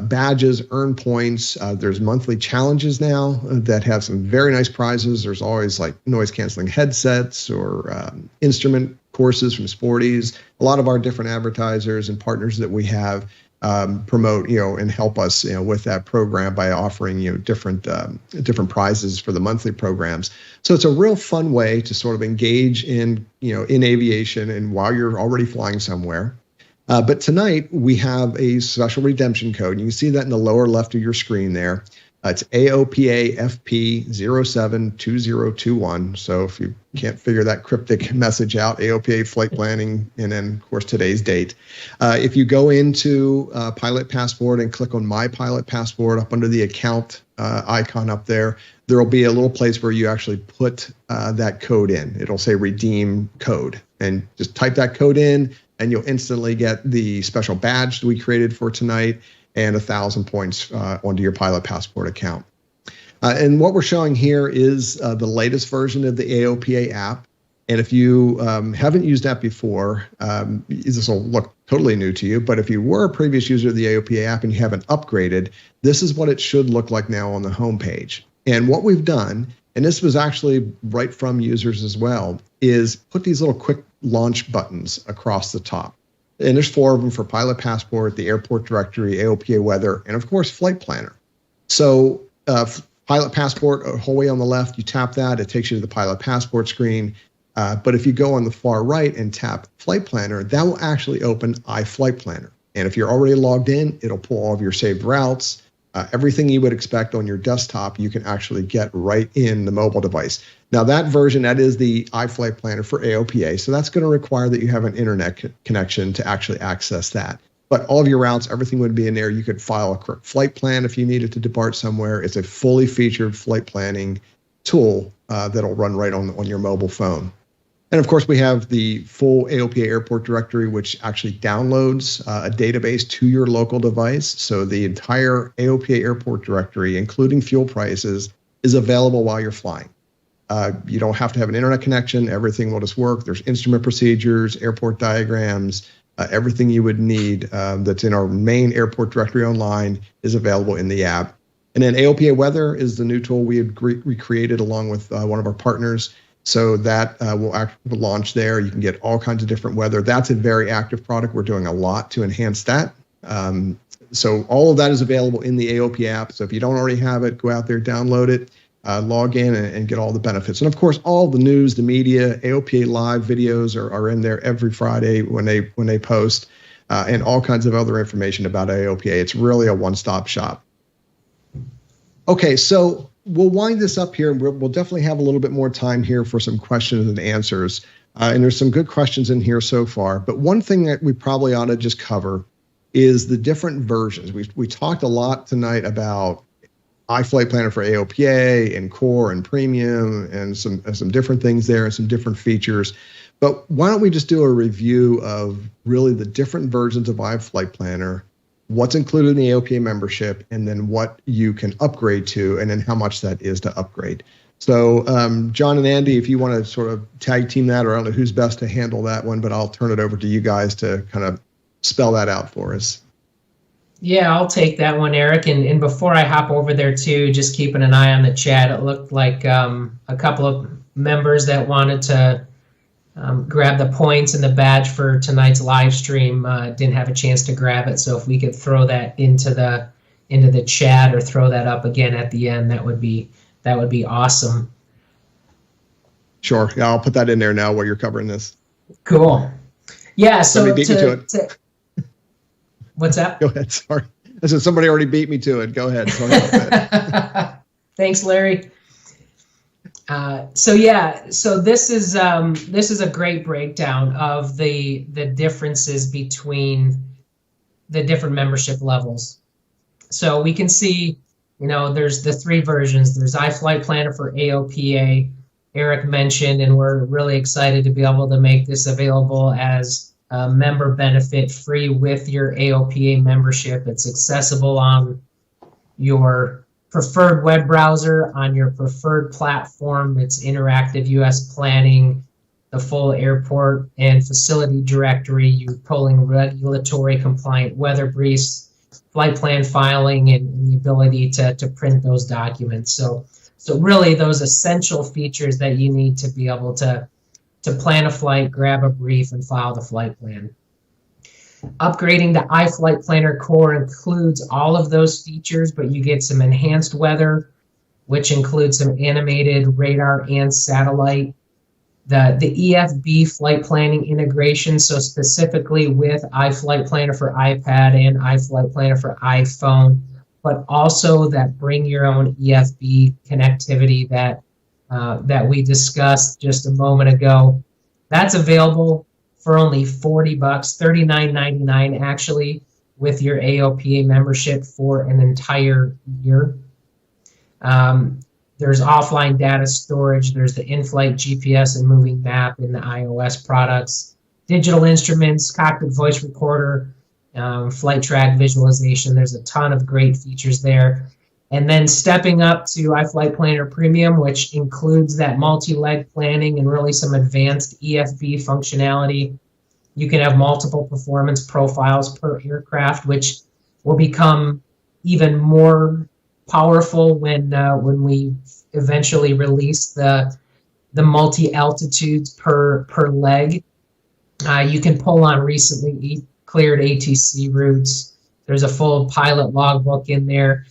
[SPEAKER 1] badges, earn points. There's monthly challenges now that have some very nice prizes. There's always like noise canceling headsets or instrument courses from Sporties. A lot of our different advertisers and partners that we have promote, and help us, with that program by offering, different prizes for the monthly programs. So it's a real fun way to sort of engage in aviation and while you're already flying somewhere. But tonight we have a special redemption code. You can see that in the lower left of your screen there. It's AOPA FP 072021. So if you can't figure that cryptic message out, AOPA flight planning, and then of course today's date. If you go into Pilot Passport and click on My Pilot Passport up under the account icon up there, there will be a little place where you actually put that code in. It'll say redeem code, and just type that code in, and you'll instantly get the special badge that we created for tonight and 1,000 points onto your Pilot Passport account. And what we're showing here is the latest version of the AOPA app. And if you haven't used that before, this will look totally new to you. But if you were a previous user of the AOPA app and you haven't upgraded, this is what it should look like now on the homepage. And what we've done, and this was actually right from users as well, is put these little quick launch buttons across the top. And there's 4 of them for Pilot Passport, the Airport Directory, AOPA Weather, and of course, Flight Planner. So Pilot Passport, a whole way on the left, you tap that, it takes you to the Pilot Passport screen. But if you go on the far right and tap Flight Planner, that will actually open iFlightplanner. And if you're already logged in, it'll pull all of your saved routes. Everything you would expect on your desktop, you can actually get right in the mobile device. Now that version, that is the iFlightplanner for AOPA. So that's going to require that you have an internet connection to actually access that. But all of your routes, everything would be in there. You could file a correct flight plan if you needed to depart somewhere. It's a fully featured flight planning tool that'll run right on your mobile phone. And of course, we have the full AOPA Airport Directory, which actually downloads a database to your local device. So the entire AOPA Airport Directory, including fuel prices, is available while you're flying. You don't have to have an internet connection. Everything will just work. There's instrument procedures, airport diagrams, everything you would need that's in our main Airport Directory online is available in the app. And then AOPA Weather is the new tool we had recreated along with one of our partners. So that will launch there. You can get all kinds of different weather. That's a very active product. We're doing a lot to enhance that. So all of that is available in the AOPA app. So if you don't already have it, go out there, download it. log in and get all the benefits. And of course, all the news, the media, AOPA live videos are in there every Friday when they post, and all kinds of other information about AOPA. It's really a one-stop shop. Okay, so we'll wind this up here, and we'll definitely have a little bit more time here for some questions and answers. And there's some good questions in here so far. But one thing that we probably ought to just cover is the different versions. We talked a lot tonight about iFlightplanner for AOPA and Core and Premium and some different things there and some different features. But why don't we just do a review of really the different versions of iFlightplanner, what's included in the AOPA membership, and then what you can upgrade to, and then how much that is to upgrade. So John and Andy, if you want to sort of tag team that, or I don't know who's best to handle that one, but I'll turn it over to you guys to kind of spell that out for us.
[SPEAKER 3] Yeah, I'll take that one, Eric. And before I hop over there too, just keeping an eye on the chat, it looked like a couple of members that wanted to grab the points and the badge for tonight's live stream didn't have a chance to grab it. So if we could throw that into the chat or throw that up again at the end, that would be awesome.
[SPEAKER 1] Sure. Yeah, I'll put that in there now while you're covering this.
[SPEAKER 3] Cool. Yeah. So
[SPEAKER 1] somebody beat me to it.
[SPEAKER 3] What's that?
[SPEAKER 1] Go ahead. Sorry. I said somebody already beat me to it. Go ahead. Sorry about that.
[SPEAKER 3] Thanks, Larry. So this is a great breakdown of the differences between the different membership levels. So we can see, there's the three versions. There's iFlightplanner for AOPA, Eric mentioned, and we're really excited to be able to make this available as a member benefit free with your AOPA membership. It's accessible on your preferred web browser, on your preferred platform. It's interactive US planning, the full airport and facility directory, you pulling regulatory compliant weather briefs, flight plan filing, and the ability to print those documents. So really those essential features that you need to be able to plan a flight, grab a brief, and file the flight plan. Upgrading to iFlightplanner Core includes all of those features, but you get some enhanced weather, which includes some animated radar and satellite. The EFB flight planning integration, so specifically with iFlightplanner for iPad and iFlightplanner for iPhone, but also that bring your own EFB connectivity that we discussed just a moment ago. That's available for only $40, $39.99 actually, with your AOPA membership for an entire year. There's offline data storage. There's the in-flight GPS and moving map in the iOS products, digital instruments, cockpit voice recorder, flight track visualization. There's a ton of great features there. And then stepping up to iFlightplanner Premium, which includes that multi-leg planning and really some advanced EFB functionality. You can have multiple performance profiles per aircraft, which will become even more powerful when we eventually release the multi-altitudes per leg. You can pull on recently cleared ATC routes. There's a full pilot logbook in there.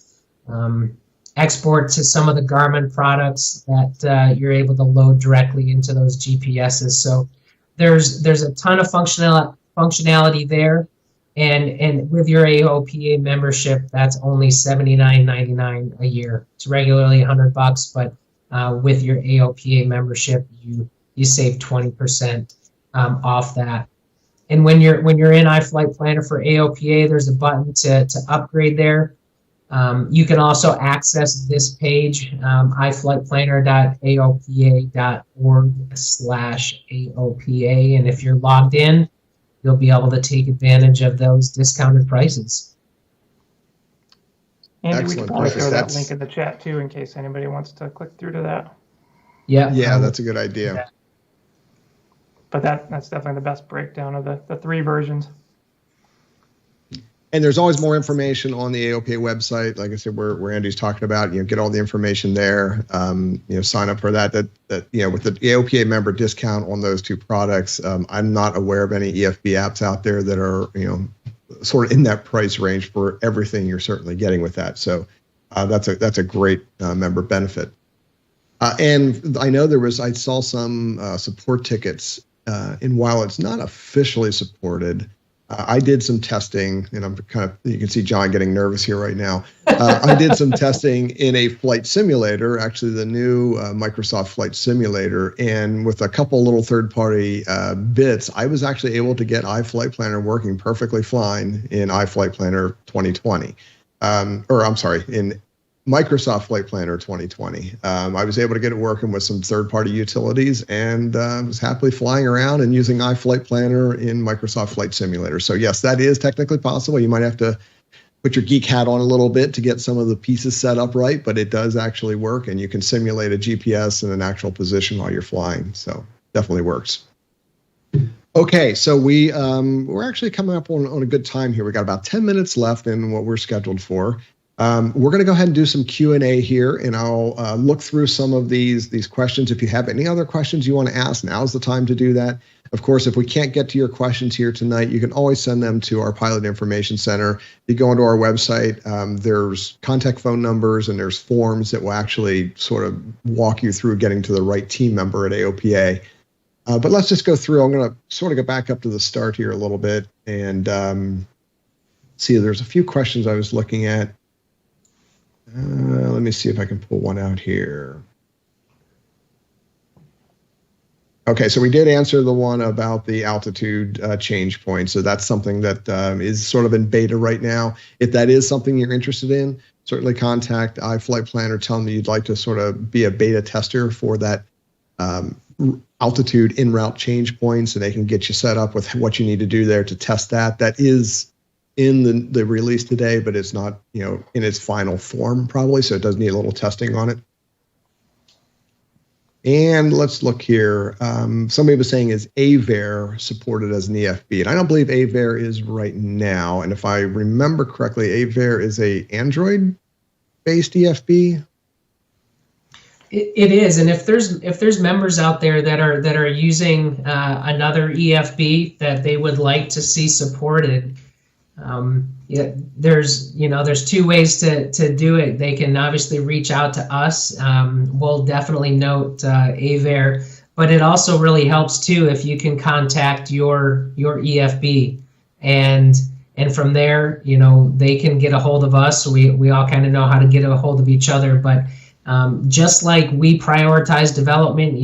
[SPEAKER 3] Export to some of the Garmin products that you're able to load directly into those GPSs. So there's a ton of functionality there, and with your AOPA membership, that's only $79.99 a year. It's regularly $100, but with your AOPA membership, you save 20% off that. And when you're in iFlightplanner for AOPA, there's a button to upgrade there. You can also access this page, iflightplanner.aopa.org/AOPA, and if you're logged in, you'll be able to take advantage of those discounted prices.
[SPEAKER 2] Andy, we can probably throw that link in the chat too, in case anybody wants to click through to that.
[SPEAKER 1] Yeah, that's a good idea.
[SPEAKER 2] Yeah. But that's definitely the best breakdown of the three versions.
[SPEAKER 1] And there's always more information on the AOPA website. Like I said, where Andy's talking about, get all the information there. Sign up for that. With the AOPA member discount on those two products, I'm not aware of any EFB apps out there that are, sort of in that price range for everything you're certainly getting with that. So that's a great member benefit. And I know I saw some support tickets, and while it's not officially supported, I did some testing, and you can see John getting nervous here right now. I did some testing in a flight simulator, actually the new Microsoft Flight Simulator, and with a couple little third-party bits, I was actually able to get iFlightplanner working perfectly fine in iFlightplanner 2020. In Microsoft Flight Planner 2020. I was able to get it working with some third-party utilities, and was happily flying around and using iFlightplanner in Microsoft Flight Simulator. So yes, that is technically possible. You might have to put your geek hat on a little bit to get some of the pieces set up right, but it does actually work, and you can simulate a GPS and an actual position while you're flying. So definitely works. Okay, so we're actually coming up on a good time here. We got about 10 minutes left in what we're scheduled for. We're going to go ahead and do some Q&A here, and I'll look through some of these questions. If you have any other questions you want to ask, now's the time to do that. Of course, if we can't get to your questions here tonight, you can always send them to our Pilot Information Center. You go onto our website, there's contact phone numbers, and there's forms that will actually sort of walk you through getting to the right team member at AOPA. But let's just go through. I'm going to sort of go back up to the start here a little bit and see, there's a few questions I was looking at. Let me see if I can pull one out here. Okay, so we did answer the one about the altitude change point. So that's something that is sort of in beta right now. If that is something you're interested in, certainly contact iFlightplanner, tell them you'd like to sort of be a beta tester for that altitude en route change point, so they can get you set up with what you need to do there to test that. That is in the release today, but it's not, in its final form probably, so it does need a little testing on it. And let's look here. Somebody was saying, is AVAIR supported as an EFB? And I don't believe AVAIR is right now. And if I remember correctly, AVAIR is a Android-based EFB.
[SPEAKER 3] It is, and if there's members out there that are using another EFB that they would like to see supported, there's two ways to do it. They can obviously reach out to us. We'll definitely note AVAIR, but it also really helps too if you can contact your EFB, and from there, they can get a hold of us. We all kind of know how to get a hold of each other, but just like we prioritize development,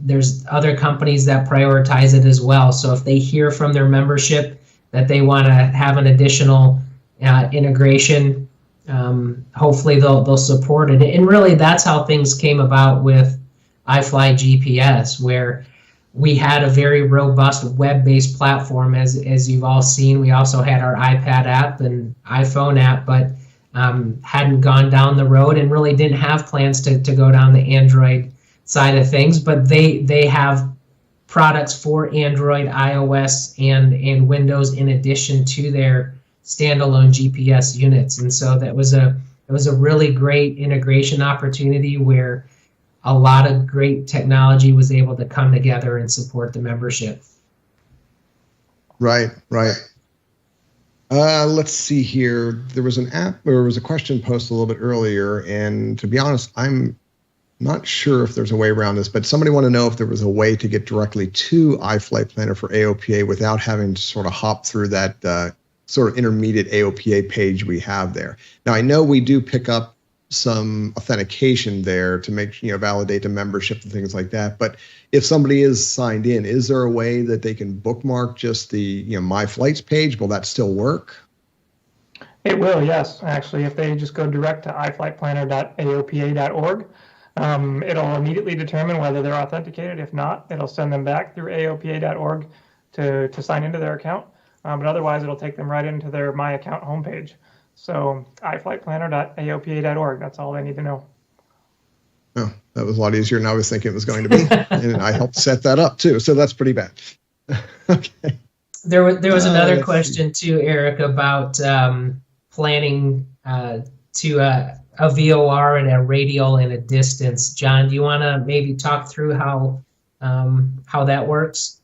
[SPEAKER 3] there's other companies that prioritize it as well. So if they hear from their membership that they want to have an additional integration, hopefully they'll support it. And really, that's how things came about with iFly GPS, where we had a very robust web-based platform, as you've all seen. We also had our iPad app and iPhone app, but hadn't gone down the road and really didn't have plans to go down the Android side of things. But they have products for Android, iOS, and Windows in addition to their standalone GPS units. And so it was a really great integration opportunity where a lot of great technology was able to come together and support the membership.
[SPEAKER 1] Right. Let's see here. There was a question posted a little bit earlier, and to be honest, I'm not sure if there's a way around this, but somebody wanted to know if there was a way to get directly to iFlightplanner for AOPA without having to sort of hop through that sort of intermediate AOPA page we have there. Now, I know we do pick up some authentication there to validate the membership and things like that. But if somebody is signed in, is there a way that they can bookmark just the My Flights page? Will that still work?
[SPEAKER 2] It will, yes. Actually, if they just go direct to iflightplanner.aopa.org, it'll immediately determine whether they're authenticated. If not, it'll send them back through aopa.org to sign into their account. But otherwise, it'll take them right into their My Account homepage. So iflightplanner.aopa.org, that's all they need to know.
[SPEAKER 1] Oh, that was a lot easier than I was thinking it was going to be. And I helped set that up too, so that's pretty bad. Okay.
[SPEAKER 3] There was another question too, Eric, about planning to a VOR and a radial and a distance. John, do you want to maybe talk through how that works?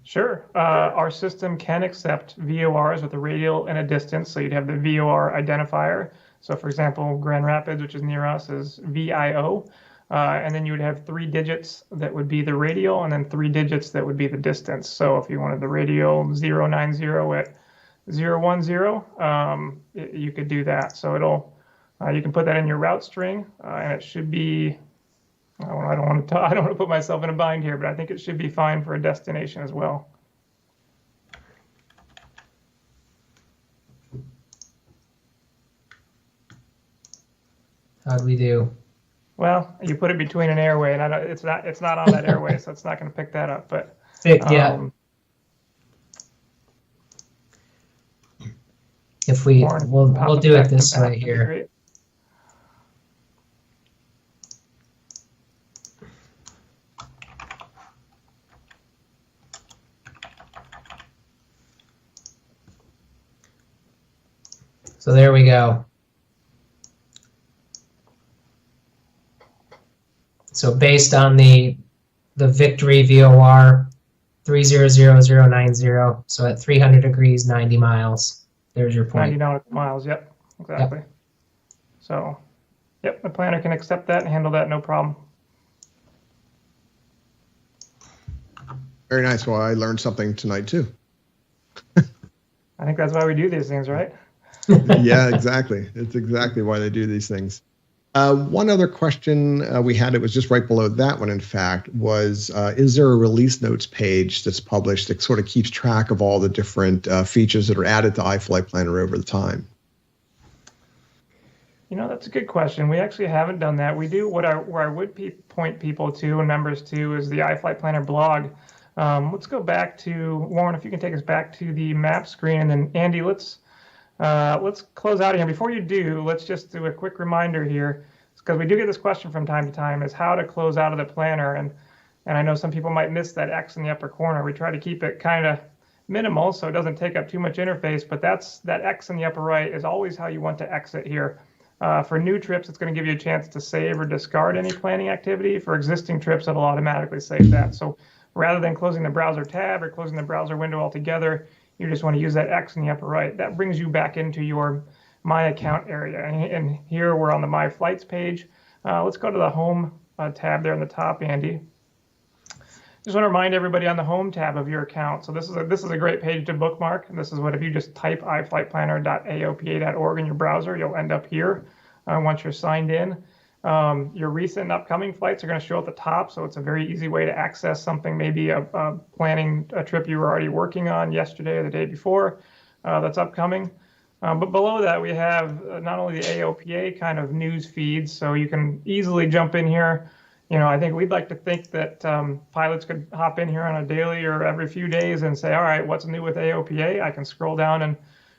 [SPEAKER 2] Sure. Our system can accept VORs with a radial and a distance, so you'd have the VOR identifier So for example, Grand Rapids, which is near us, is VIO. And then you would have 3 digits that would be the radial, and then 3 digits that would be the distance. So if you wanted the radial 090 at 010, you could do that. So you can put that in your route string, and it should be. I don't want to put myself in a bind here, but I think it should be fine for a destination as well.
[SPEAKER 3] How'd we do?
[SPEAKER 2] Well, you put it between an airway, and it's not on that airway, so it's not going to pick that up. But
[SPEAKER 3] Yeah. If we'll do it this way here. So there we go. So based on the Victory VOR 300090, so at 300 degrees, 90 miles. There's your point.
[SPEAKER 2] 90 nautical miles, yep, exactly. Yep. So, yep, the planner can accept that and handle that, no problem.
[SPEAKER 1] Very nice. Well, I learned something tonight too.
[SPEAKER 2] I think that's why we do these things, right?
[SPEAKER 1] Yeah, exactly. It's exactly why they do these things. One other question we had, it was just right below that one, in fact, was is there a release notes page that's published that sort of keeps track of all the different features that are added to iFlightplanner over the time?
[SPEAKER 2] You know, that's a good question. We actually haven't done that. We do where I would point people to and members to is the iFlightplanner blog. Let's go back to, Warren, if you can take us back to the map screen, and then Andy, let's close out here. Before you do, let's just do a quick reminder here, because we do get this question from time to time, is how to close out of the planner. And I know some people might miss that X in the upper corner. We try to keep it kind of minimal so it doesn't take up too much interface, but that X in the upper right is always how you want to exit here. For new trips, it's going to give you a chance to save or discard any planning activity. For existing trips, it'll automatically save that. So rather than closing the browser tab or closing the browser window altogether, you just want to use that X in the upper right. That brings you back into your My Account area. And here we're on the My Flights page. Let's go to the Home tab there in the top, Andy. Just want to remind everybody on the Home tab of your account. So this is a great page to bookmark. And this is what, if you just type iflightplanner.aopa.org in your browser, you'll end up here once you're signed in. Your recent and upcoming flights are going to show at the top, so it's a very easy way to access something, maybe planning a trip you were already working on yesterday or the day before that's upcoming. But below that, we have not only the AOPA kind of news feeds, so you can easily jump in here. You know, I think we'd like to think that pilots could hop in here on a daily or every few days and say, all right, what's new with AOPA? I can scroll down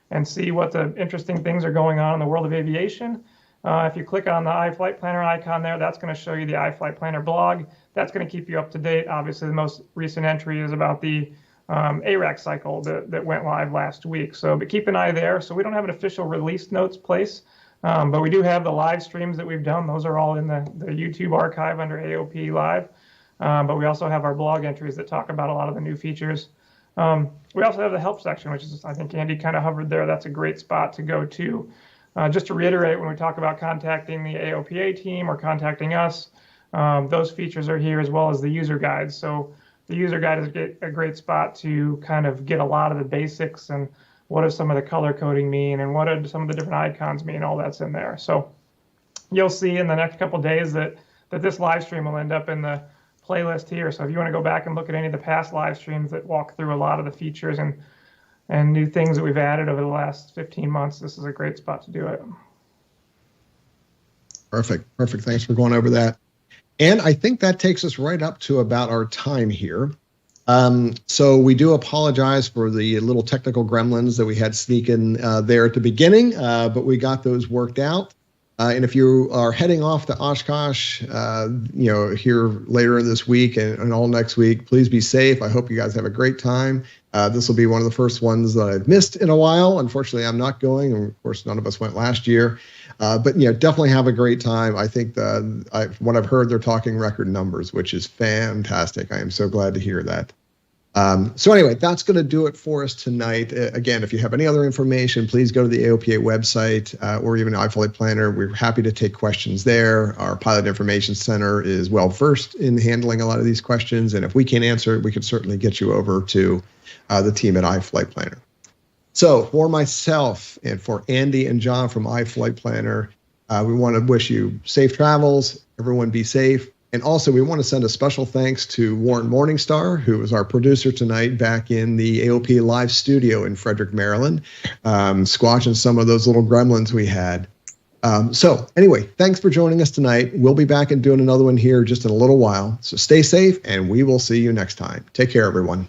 [SPEAKER 2] and see what the interesting things are going on in the world of aviation. If you click on the iFlightplanner icon there, that's going to show you the iFlightplanner blog. That's going to keep you up to date. Obviously, the most recent entry is about the ARAC cycle that went live last week. So, but keep an eye there. So we don't have an official release notes place, but we do have the live streams that we've done. Those are all in the YouTube archive under AOP Live. But we also have our blog entries that talk about a lot of the new features. We also have the help section, which is, I think Andy kind of hovered there. That's a great spot to go to. Just to reiterate, when we talk about contacting the AOPA team or contacting us, those features are here, as well as the user guides. So the user guide is a great spot to kind of get a lot of the basics and what does some of the color coding mean and what do some of the different icons mean, all that's in there. So you'll see in the next couple of days that this live stream will end up in the playlist here. So if you want to go back and look at any of the past live streams that walk through a lot of the features and new things that we've added over the last 15 months, this is a great spot to do it.
[SPEAKER 1] Perfect. Thanks for going over that. And I think that takes us right up to about our time here. So we do apologize for the little technical gremlins that we had sneak in there at the beginning, but we got those worked out. And if you are heading off to Oshkosh, here later in this week and all next week, please be safe. I hope you guys have a great time. This will be one of the first ones that I've missed in a while. Unfortunately, I'm not going, and of course, none of us went last year. But definitely have a great time. I think what I've heard, they're talking record numbers, which is fantastic. I am so glad to hear that. So anyway, that's going to do it for us tonight. Again, if you have any other information, please go to the AOPA website or even iFlightplanner. We're happy to take questions there. Our Pilot Information Center is well versed in handling a lot of these questions, and if we can't answer it, we can certainly get you over to the team at iFlightplanner. So for myself and for Andy and John from iFlightplanner, we want to wish you safe travels. Everyone be safe. And also, we want to send a special thanks to Warren Morningstar, who was our producer tonight back in the AOP live studio in Frederick, Maryland, squashing some of those little gremlins we had. So anyway, thanks for joining us tonight. We'll be back and doing another one here just in a little while. So stay safe, and we will see you next time. Take care, everyone.